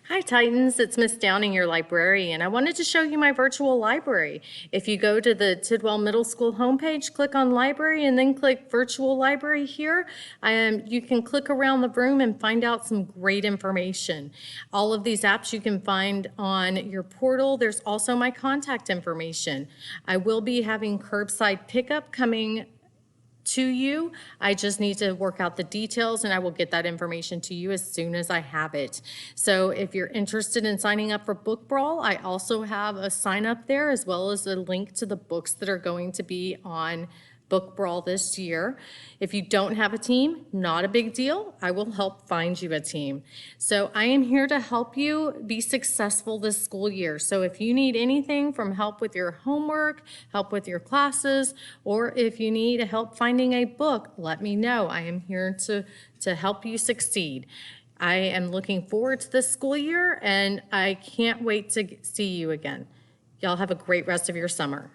Hi Titans, it's Miss Downing, your librarian. I wanted to show you my virtual library. If you go to the Tidwell Middle School homepage, click on library and then click virtual library here. You can click around the room and find out some great information. All of these apps you can find on your portal. There's also my contact information. I will be having curbside pickup coming to you. I just need to work out the details and I will get that information to you as soon as I have it. So if you're interested in signing up for Book Brawl, I also have a sign up there as well as a link to the books that are going to be on Book Brawl this year. If you don't have a team, not a big deal. I will help find you a team. So I am here to help you be successful this school year. So if you need anything from help with your homework, help with your classes, or if you need help finding a book, let me know. I am here to help you succeed. I am looking forward to this school year and I can't wait to see you again. Y'all have a great rest of your summer.